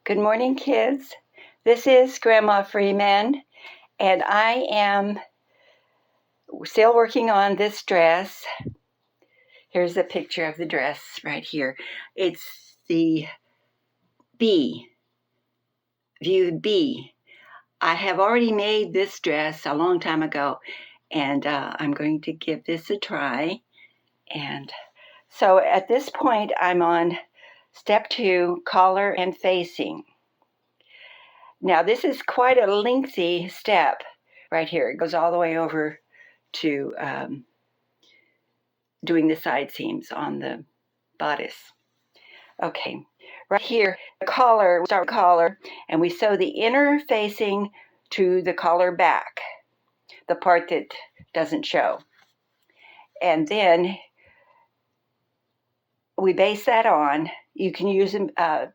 Good morning, kids. This is Grandma Freeman, and I am still working on this dress. Here's a picture of the dress right here. It's the B, view B. I have already made this dress a long time ago, and I'm going to give this a try. And so at this point, I'm on step 2, collar and facing. Now, this is quite a lengthy step right here. It goes all the way over to doing the side seams on the bodice. Okay, right here, the collar, we start with collar, and we sew the inner facing to the collar back, the part that doesn't show. And then we baste that on. You can use the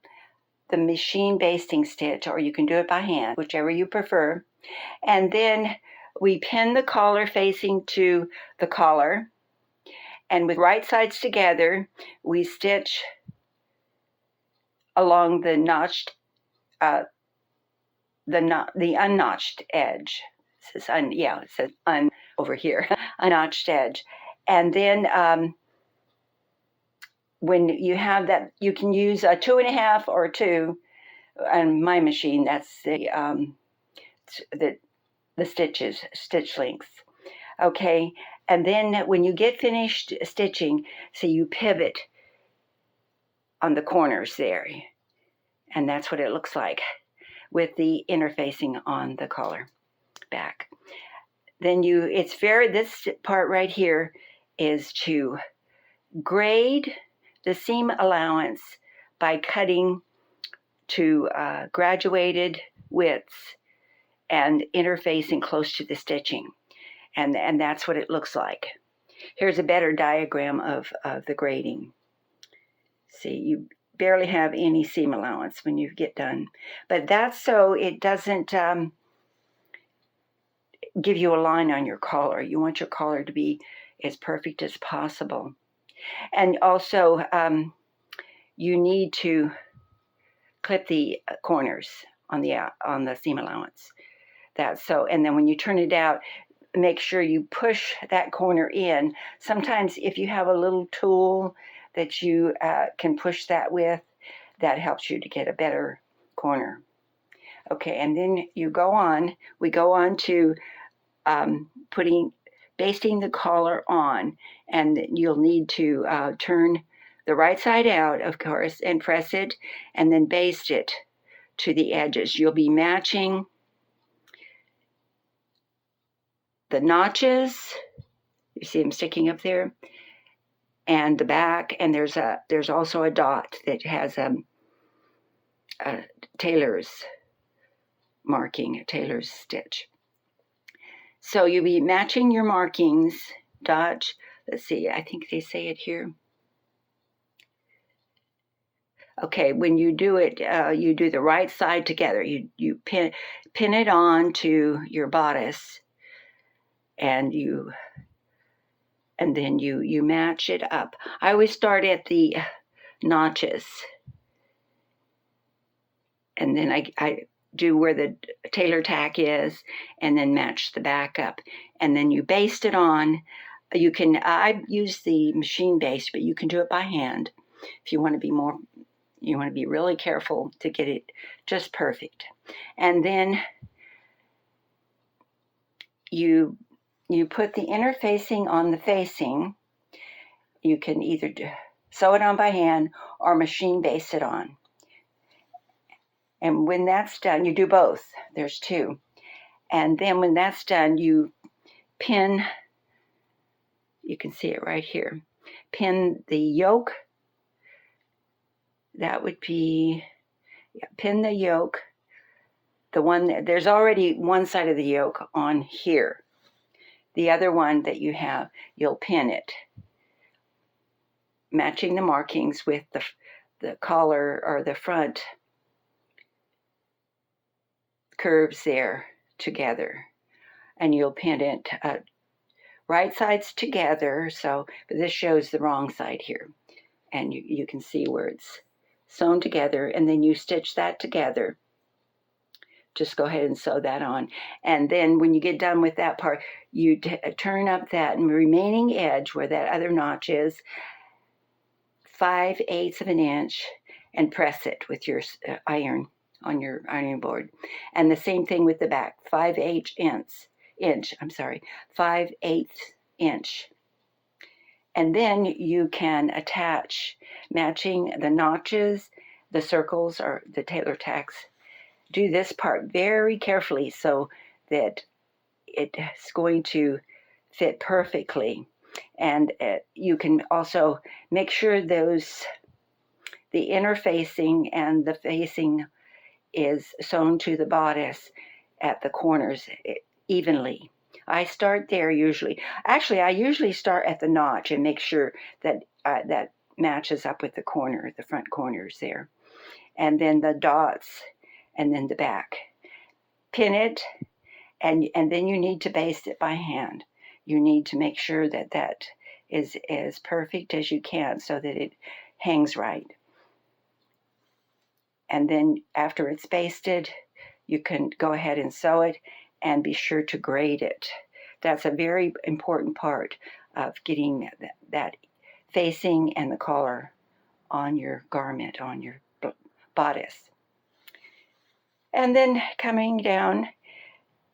machine basting stitch, or you can do it by hand, whichever you prefer. And then we pin the collar facing to the collar, and with right sides together, we stitch along the notched, the unnotched edge. It says un over here, unnotched edge. And then when you have that, you can use a 2.5 or 2. On my machine, that's the stitch lengths. Okay, and then when you get finished stitching, so you pivot on the corners there, and that's what it looks like with the interfacing on the collar back. Then this part right here is to grade the seam allowance by cutting to graduated widths and interfacing close to the stitching. And that's what it looks like. Here's a better diagram of the grading. See, you barely have any seam allowance when you get done. But that's so it doesn't give you a line on your collar. You want your collar to be as perfect as possible. And also, you need to clip the corners on the seam allowance. That's so. And then when you turn it out, make sure you push that corner in. Sometimes if you have a little tool that you can push that with, that helps you to get a better corner. Okay, and then we go on to basting the collar on, and you'll need to turn the right side out, of course, and press it, and then baste it to the edges. You'll be matching the notches, you see them sticking up there, and the back, and there's also a dot that has a tailor's marking, a tailor's stitch. So you'll be matching your markings, dot, let's see, I think they say it here. Okay, when you do it, you do the right side together. You pin it on to your bodice, and then you match it up. I always start at the notches, and then I do where the tailor tack is, and then match the back up, and then you baste it on. I use the machine baste, but you can do it by hand if you want to be really careful to get it just perfect. And then you put the inner facing on the facing. You can either sew it on by hand or machine baste it on. And when that's done, you do both. There's 2. And then when that's done, you pin, you can see it right here, pin the yoke. That would be, pin the yoke. There's already one side of the yoke on here. The other one that you have, you'll pin it, matching the markings with the collar or the front curves there together, and you'll pin it right sides together. So, but this shows the wrong side here, and you can see where it's sewn together, and then you stitch that together. Just go ahead and sew that on. And then when you get done with that part, you turn up that remaining edge where that other notch is 5/8 of an inch and press it with your iron on your ironing board. And the same thing with the back, 5/8 inch, 5/8 inch. And then you can attach matching the notches, the circles, or the tailor tacks. Do this part very carefully so that it's going to fit perfectly. And you can also make sure the inner facing and the facing is sewn to the bodice at the corners evenly. I start there usually. Actually, I usually start at the notch and make sure that that matches up with the front corners there. And then the dots, and then the back. Pin it, and then you need to baste it by hand. You need to make sure that that is as perfect as you can so that it hangs right. And then after it's basted, you can go ahead and sew it and be sure to grade it. That's a very important part of getting that facing and the collar on your garment, on your bodice. And then coming down,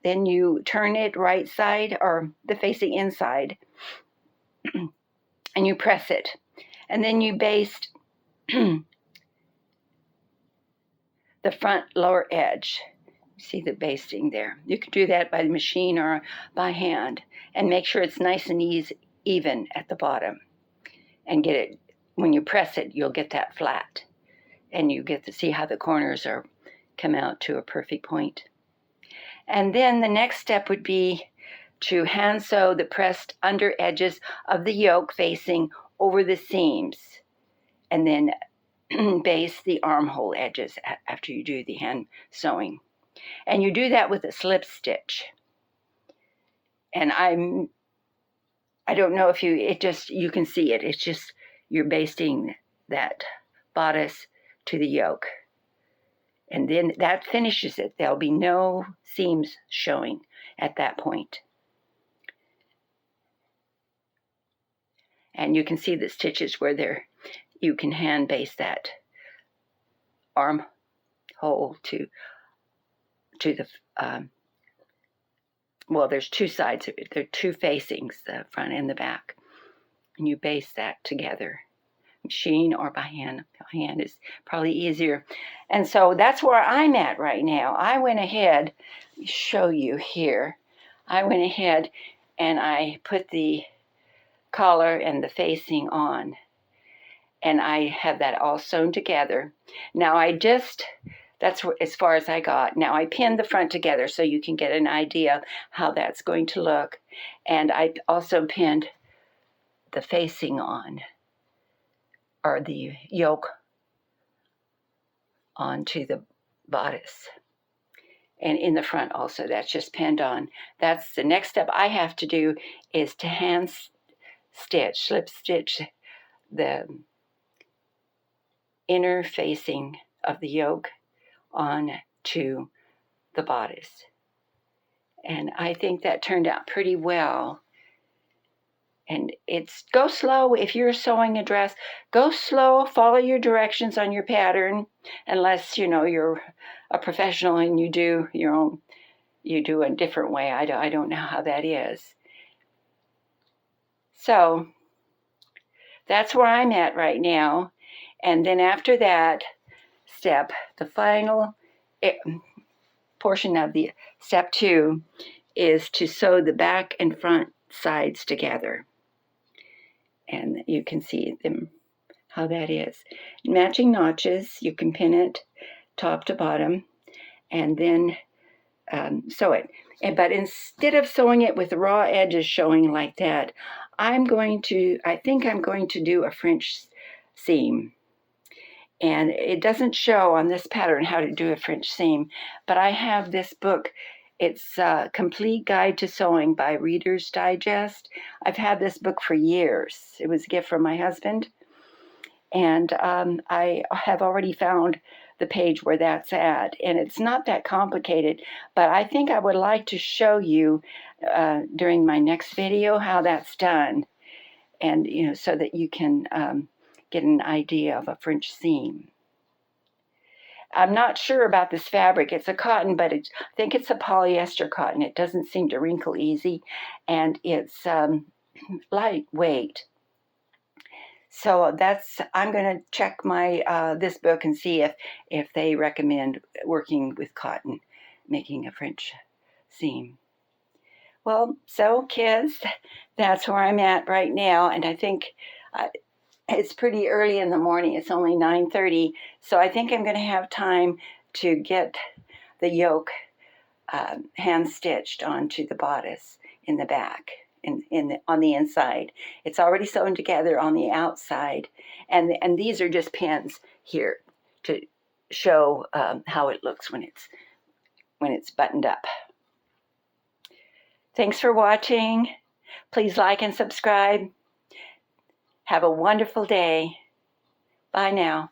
then you turn it right side or the facing inside and you press it. And then you baste the front lower edge. See the basting there. You can do that by the machine or by hand and make sure it's nice and even at the bottom. And get it, when you press it, you'll get that flat. And you get to see how the corners come out to a perfect point. And then the next step would be to hand sew the pressed under edges of the yoke facing over the seams. And then baste the armhole edges after you do the hand sewing. And you do that with a slip stitch. And I don't know if you can see it. It's just you're basting that bodice to the yoke. And then that finishes it. There'll be no seams showing at that point. And you can see the stitches where you can hand baste that armhole to the, there's two sides. There are two facings, the front and the back. And you baste that together. Machine or by hand. By hand is probably easier. And so that's where I'm at right now. I went ahead, let me show you here. I went ahead and I put the collar and the facing on. And I have that all sewn together. Now that's as far as I got. Now I pinned the front together so you can get an idea how that's going to look. And I also pinned the facing on, or the yoke onto the bodice. And in the front also, that's just pinned on. That's the next step I have to do, is to hand stitch, slip stitch the inner facing of the yoke on to the bodice. And I think that turned out pretty well. And go slow. If you're sewing a dress, go slow, follow your directions on your pattern, unless you're a professional and you do a different way. I don't know how that is. So that's where I'm at right now. And then after that step, the final portion of the step 2 is to sew the back and front sides together. And you can see how that is. Matching notches, you can pin it top to bottom and then sew it. But instead of sewing it with the raw edges showing like that, I think I'm going to do a French seam. And it doesn't show on this pattern how to do a French seam, but I have this book. It's a Complete Guide to Sewing by Reader's Digest. I've had this book for years. It was a gift from my husband. And I have already found the page where that's at, and it's not that complicated, but I think I would like to show you during my next video how that's done, and so that you can get an idea of a French seam. I'm not sure about this fabric. It's a cotton, but I think it's a polyester cotton. It doesn't seem to wrinkle easy, and it's lightweight. So I'm going to check my this book and see if they recommend working with cotton, making a French seam. Well, so kids, that's where I'm at right now, and I think it's pretty early in the morning. It's only 9:30, so I think I'm going to have time to get the yoke hand stitched onto the bodice in the back. On the inside, it's already sewn together on the outside, and these are just pins here to show how it looks when it's buttoned up. Thanks for watching. Please like and subscribe. Have a wonderful day. Bye now.